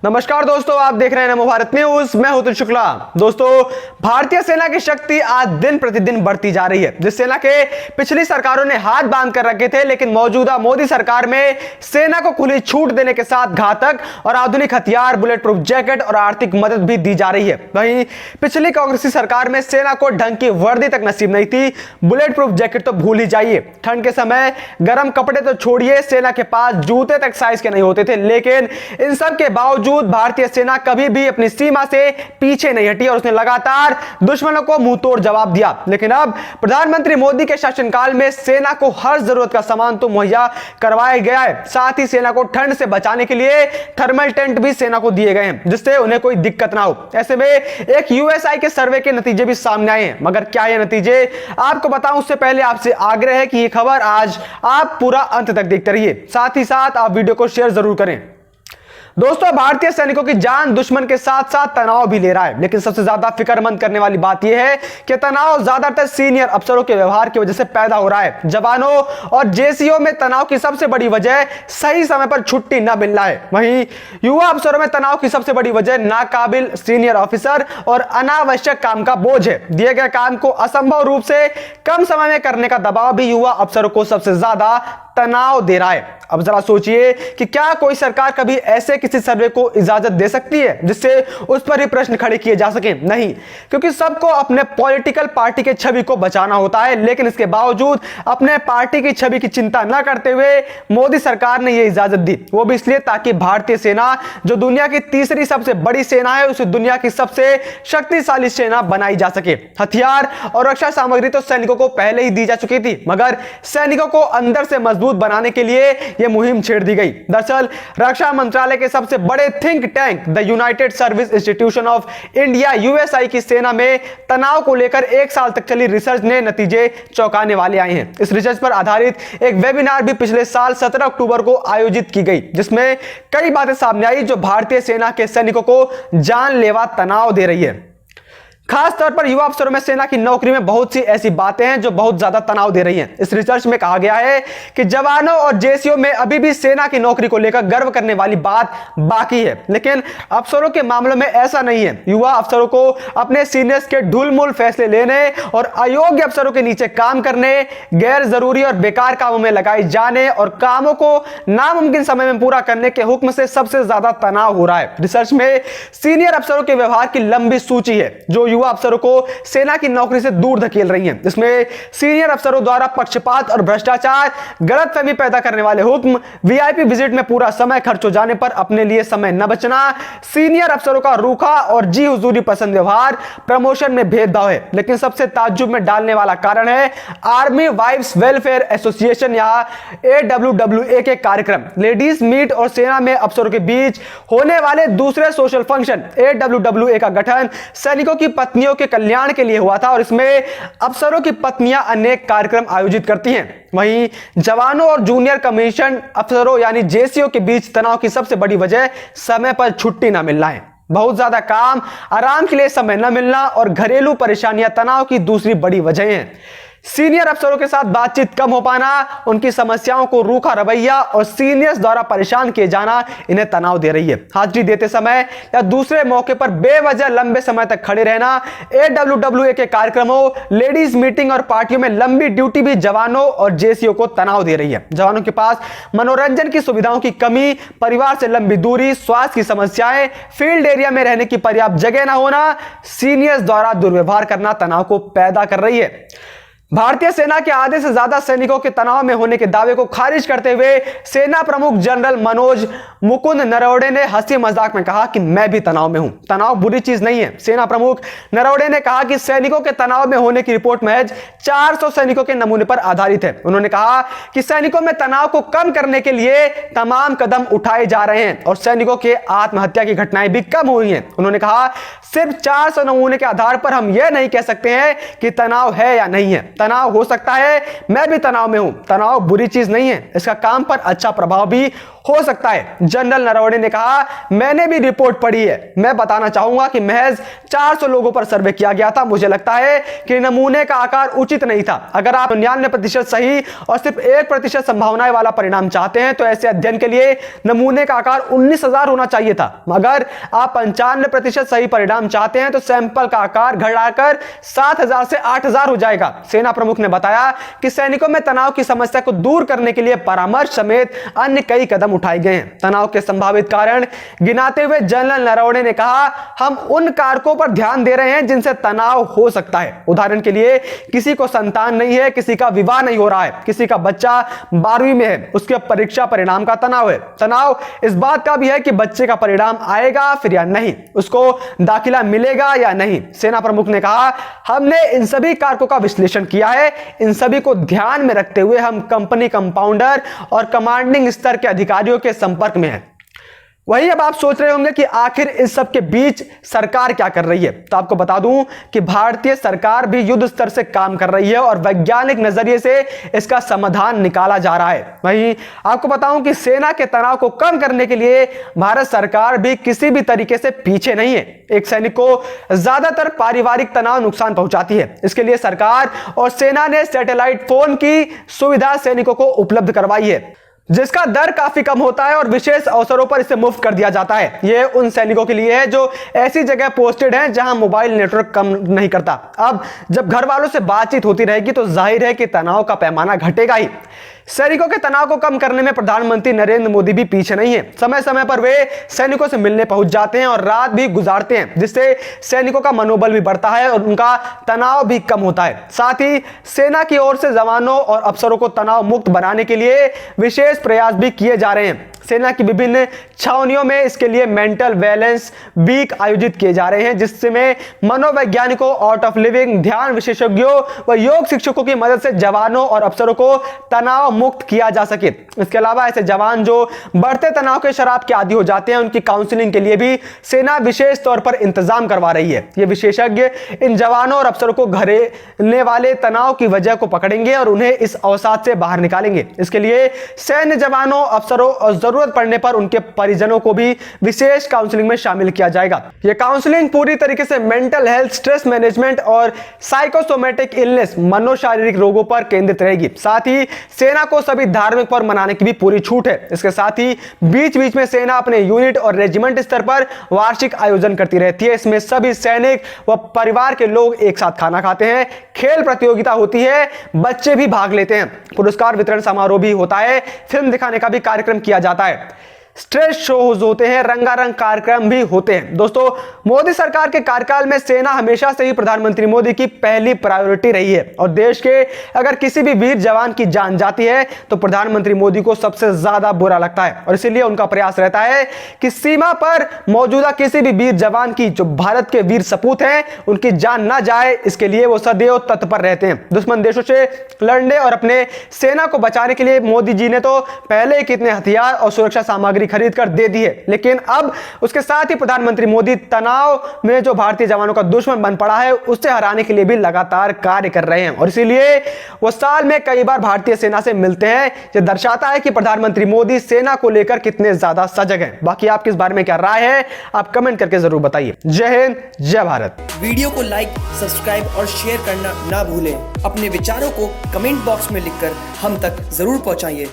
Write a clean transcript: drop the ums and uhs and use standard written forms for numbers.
नमस्कार दोस्तों, आप देख रहे हैं नमो भारत न्यूज। मैं हूं शुक्ला। दोस्तों, भारतीय सेना की शक्ति आज दिन प्रतिदिन बढ़ती जा रही है। जिस सेना के पिछली सरकारों ने हाथ बांध कर रखे थे, लेकिन मौजूदा मोदी सरकार में सेना को खुली छूट देने के साथ घातक और आधुनिक हथियार, बुलेट प्रूफ जैकेट और आर्थिक मदद भी दी जा रही है। वहीं पिछली कांग्रेसी सरकार में सेना को ढंग की वर्दी तक नसीब नहीं थी। बुलेट प्रूफ जैकेट तो भूल ही जाइए। ठंड के समय गर्म कपड़े तो छोड़िए, सेना के पास जूते तक साइज के नहीं होते थे। लेकिन इन सब के बावजूद भारतीय सेना कभी भी अपनी सीमा से पीछे नहीं हटी और उसने लगातार दुश्मनों को मुंहतोड़ जवाब दिया। लेकिन अब प्रधानमंत्री मोदी के शासनकाल में सेना को हर जरूरत का सामान तो मुहैया करवाया गया है। साथ ही सेना को ठंड से बचाने के लिए थर्मल टेंट भी सेना को दिए गए हैं, जिससे उन्हें कोई दिक्कत ना हो। ऐसे में एक यूएसआई के सर्वे के नतीजे भी सामने आए हैं। मगर क्या ये नतीजे आपको बताऊं, उससे पहले आपसे आग्रह है कि ये खबर आज आप पूरा अंत तक देखते रहिए। साथ ही साथ आप वीडियो को शेयर जरूर करें। दोस्तों, भारतीय सैनिकों की जान दुश्मन के साथ साथ तनाव भी ले रहा है। लेकिन सबसे ज्यादा फिक्रमंद करने वाली बात यह है कि तनाव ज्यादातर सीनियर अफसरों के व्यवहार की वजह से पैदा हो रहा है। जवानों और जेसीओ में तनाव की सबसे बड़ी वजह सही समय पर छुट्टी न मिलना है। वहीं युवा अफसरों में तनाव की सबसे बड़ी वजह नाकाबिल सीनियर ऑफिसर और अनावश्यक काम का बोझ है। दिए गए काम को असंभव रूप से कम समय में करने का दबाव भी युवा अफसरों को सबसे ज्यादा तनाव दे रहा है। अब जरा सोचिए कि क्या कोई सरकार कभी ऐसे किसी सर्वे को इजाजत दे सकती है जिससे उस पर ही प्रश्न खड़े किए जा सके? नहीं, क्योंकि सबको अपने पॉलिटिकल पार्टी के छवि को बचाना होता है। लेकिन इसके बावजूद अपने पार्टी की छवि की चिंता न करते हुए मोदी सरकार ने यह इजाजत दी। वो भी इसलिए ताकि भारतीय सेना, जो दुनिया की तीसरी सबसे बड़ी सेना है, उसे दुनिया की सबसे शक्तिशाली सेना बनाई जा सके। हथियार और रक्षा सामग्री तो सैनिकों को पहले ही दी जा चुकी थी, मगर सैनिकों को अंदर से मजबूत बनाने के लिए यह मुहिम छेड़ दी गई। दरअसल रक्षा मंत्रालय के सबसे बड़े think tank the United service institution of India USI की सेना में तनाव को लेकर 1 साल तक चली रिसर्च ने नतीजे चौंकाने वाले आए हैं। इस रिसर्च पर आधारित एक वेबिनार भी पिछले साल 17 अक्टूबर को आयोजित की गई, जिसमें कई बातें सामने आई जो भारतीय सेना के सैनिकों को जानलेवा तनाव दे रही है। खास तौर पर युवा अफसरों में सेना की नौकरी में बहुत सी ऐसी बातें हैं जो बहुत ज्यादा तनाव दे रही हैं। इस रिसर्च में कहा गया है कि जवानों और जेसीओ में अभी भी सेना की नौकरी को लेकर गर्व करने वाली बात बाकी है, लेकिन अफसरों के मामलों में ऐसा नहीं है। युवा अफसरों को अपने सीनियर्स के ढुलमुल फैसले लेने और अयोग्य अफसरों के नीचे काम करने, गैर जरूरी और बेकार कामों में लगाए जाने और कामों को नामुमकिन समय में पूरा करने के हुक्म से सबसे ज्यादा तनाव हो रहा है। रिसर्च में सीनियर अफसरों के व्यवहार की लंबी सूची है जो युवा अफसरों को सेना की नौकरी से दूर धकेल रही हैं। इसमें सीनियर अफसरों द्वारा पक्षपात और भ्रष्टाचार, गलतफहमी पैदा करने वाले हुक्म, वीआईपी विजिट में पूरा समय खर्च हो जाने पर अपने लिए समय न बचना, सीनियर अफसरों का रूखा और जी हुजूरी पसंद व्यवहार, प्रमोशन में भेदभाव है। लेकिन सबसे ताज्जुब में डालने वाला कारण है आर्मी वाइफ्स वेलफेयर एसोसिएशन या AWWA के कार्यक्रम। लेडीज मीट और सेना में अफसरों के बीच होने वाले दूसरे सोशल फंक्शन AWWA का गठन सैनिकों की पत्नियों के कल्याण के लिए हुआ था और इसमें अफसरों की पत्नियां अनेक कार्यक्रम आयोजित करती हैं। वहीं जवानों और जूनियर कमीशन अफसरों यानी जेसीओ के बीच तनाव की सबसे बड़ी वजह समय पर छुट्टी न मिलना है। बहुत ज्यादा काम, आराम के लिए समय न मिलना और घरेलू परेशानियां तनाव की दूसरी बड़ी वजह हैं। सीनियर अफसरों के साथ बातचीत कम हो पाना, उनकी समस्याओं को रूखा रवैया और सीनियर्स द्वारा परेशान किए जाना इन्हें तनाव दे रही है। हाजिरी देते समय या दूसरे मौके पर बेवजह लंबे समय तक खड़े रहना, AWWA के कार्यक्रमों, लेडीज मीटिंग और पार्टियों में लंबी ड्यूटी भी जवानों और जेसीओ को तनाव दे रही है। जवानों के पास मनोरंजन की सुविधाओं की कमी, परिवार से लंबी दूरी, स्वास्थ्य की समस्याएं, फील्ड एरिया में रहने की पर्याप्त जगह न होना, सीनियर्स द्वारा दुर्व्यवहार करना तनाव को पैदा कर रही है। भारतीय सेना के आधे से ज्यादा सैनिकों के तनाव में होने के दावे को खारिज करते हुए सेना प्रमुख जनरल मनोज मुकुंद नरवणे ने हंसी मजाक में कहा कि मैं भी तनाव में हूं। तनाव बुरी चीज नहीं है। सेना प्रमुख नरवणे ने कहा कि सैनिकों के तनाव में होने की रिपोर्ट महज 400 सैनिकों के नमूने पर आधारित है। उन्होंने कहा कि सैनिकों में तनाव को कम करने के लिए तमाम कदम उठाए जा रहे हैं और सैनिकों के आत्महत्या की घटनाएं भी कम हुई हैं। उन्होंने कहा सिर्फ 400 नमूने के आधार पर हम यह नहीं कह सकते हैं कि तनाव है या नहीं है। तनाव हो सकता है, मैं भी तनाव में हूं। तनाव बुरी चीज नहीं है, इसका काम पर अच्छा प्रभाव भी हो सकता है। जनरल नरवणे ने कहा, मैंने भी रिपोर्ट पढ़ी है। मैं बताना चाहूंगा कि महज 400 लोगों पर सर्वे किया गया था। मुझे लगता है कि नमूने का आकार उचित नहीं था। अगर आप 99% सही और सिर्फ 1% संभावनाएं वाला परिणाम चाहते हैं तो ऐसे अध्ययन के लिए नमूने का आकार 19,000 होना चाहिए था। अगर आप 95% सही परिणाम चाहते हैं तो सैंपल का आकार घटाकर 7,000 से 8,000 हो जाएगा। सेना प्रमुख ने बताया कि सैनिकों में तनाव की समस्या को दूर करने के लिए परामर्श समेत अन्य कई कदम उठाए गए हैं। तनाव के संभावित कारण गिनाते हुए जनरल नरवणे ने कहा, हम उन कारकों पर ध्यान दे रहे हैं जिनसे तनाव हो सकता है। उदाहरण के लिए किसी को संतान नहीं है, किसी का विवाह नहीं हो रहा है, किसी का बच्चा 12वीं में है, उसके परीक्षा परिणाम का तनाव है। तनाव इस बात का भी है कि बच्चे का परिणाम आएगा फिर या नहीं, उसको दाखिला मिलेगा या नहीं। सेना प्रमुख ने कहा, हमने इन सभी कारकों का विश्लेषण किया है। इन सभी को ध्यान में रखते हुए हम कंपनी कंपाउंडर और कमांडिंग स्तर के अधिकारियों के संपर्क में हैं। वही अब आप सोच रहे होंगे कि आखिर इस सब के बीच सरकार क्या कर रही है। तो आपको बता दूं कि भारतीय सरकार भी युद्ध स्तर से काम कर रही है और वैज्ञानिक नजरिए से इसका समाधान निकाला जा रहा है। वहीं आपको बताऊं कि सेना के तनाव को कम करने के लिए भारत सरकार भी किसी भी तरीके से पीछे नहीं है। एक सैनिक को ज्यादातर पारिवारिक तनाव नुकसान पहुंचाती है। इसके लिए सरकार और सेना ने सैटेलाइट फोन की सुविधा सैनिकों को उपलब्ध करवाई है, जिसका दर काफी कम होता है और विशेष अवसरों पर इसे मुफ्त कर दिया जाता है। यह उन सैनिकों के लिए है जो ऐसी जगह पोस्टेड हैं जहां मोबाइल नेटवर्क काम नहीं करता। अब जब घर वालों से बातचीत होती रहेगी तो जाहिर है कि तनाव का पैमाना घटेगा ही। सैनिकों के तनाव को कम करने में प्रधानमंत्री नरेंद्र मोदी भी पीछे नहीं है। समय समय पर वे सैनिकों से मिलने पहुंच जाते हैं और रात भी गुजारते हैं, जिससे सैनिकों का मनोबल भी बढ़ता है और उनका तनाव भी कम होता है। साथ ही सेना की ओर से जवानों और अफसरों को तनाव मुक्त बनाने के लिए विशेष प्रयास भी किए जा रहे हैं। सेना की विभिन्न छावनियों में इसके लिए मेंटल बैलेंस वीक आयोजित किए जा रहे हैं, जिसमें मनोवैज्ञानिकों, आउट ऑफ लिविंग, ध्यान विशेषज्ञों व योग शिक्षकों की मदद से जवानों और अफसरों को तनाव मुक्त किया जा सके। इसके अलावा ऐसे जवान जो बढ़ते तनाव के शराब के आदी हो जाते हैं, उनकी काउंसलिंग के लिए भी सेना विशेष तौर पर इंतजाम करवा रही है। ये विशेषज्ञ इन जवानों और अफसरों को घरेलने वाले तनाव की वजह को पकड़ेंगे और उन्हें इस अवसाद से बाहर निकालेंगे। इसके लिए सैन्य जवानों, अफसरों और जरूरत पड़ने पर उनके परिजनों को भी विशेष काउंसलिंग में शामिल किया जाएगा। यह काउंसलिंग पूरी तरीके से मेंटल हेल्थ, स्ट्रेस मैनेजमेंट और साइकोसोमेटिक इलनेस, मनोशारीरिक रोगों पर केंद्रित रहेगी। साथ ही सेना को सभी धार्मिक पर्व मनाने की भी पूरी छूट है। इसके साथ ही बीच बीच में सेना अपने यूनिट और रेजिमेंट स्तर पर वार्षिक आयोजन करती रहती है। इसमें सभी सैनिक व परिवार के लोग एक साथ खाना खाते हैं, खेल प्रतियोगिता होती है, बच्चे भी भाग लेते हैं, पुरस्कार वितरण समारोह भी होता है, फिल्म दिखाने का भी कार्यक्रम किया जाता है, स्ट्रेस शोज होते हैं, रंगारंग कार्यक्रम भी होते हैं। दोस्तों, मोदी सरकार के कार्यकाल में सेना हमेशा से ही प्रधानमंत्री मोदी की पहली प्रायोरिटी रही है और देश के अगर किसी भी वीर जवान की जान जाती है तो प्रधानमंत्री मोदी को सबसे ज्यादा बुरा लगता है और इसीलिए उनका प्रयास रहता है कि सीमा पर मौजूदा किसी भी वीर जवान की, जो भारत के वीर सपूत हैं, उनकी जान ना जाए। इसके लिए वो सदैव तत्पर रहते हैं। दुश्मन देशों से लड़ने और अपने सेना को बचाने के लिए मोदी जी ने तो पहले ही कितने हथियार और सुरक्षा सामग्री खरीद कर दे दी है, लेकिन अब उसके साथ ही प्रधानमंत्री मोदी तनाव में जो भारतीय जवानों का दुश्मन बन पड़ा है उससे हराने के लिए भी लगातार कार्य कर रहे हैं और इसीलिए वो साल में कई बार भारतीय सेना से मिलते हैं। यह दर्शाता है कि प्रधानमंत्री मोदी सेना को लेकर कितने ज्यादा सजग हैं। बाकी आपकी इस बारे में क्या राय है, आप कमेंट करके जरूर बताइए। जय हिंद, जय भारत। वीडियो को लाइक, सब्सक्राइब और शेयर करना ना भूलें। अपने विचारों को कमेंट बॉक्स में लिखकर हम तक जरूर पहुंचाइए।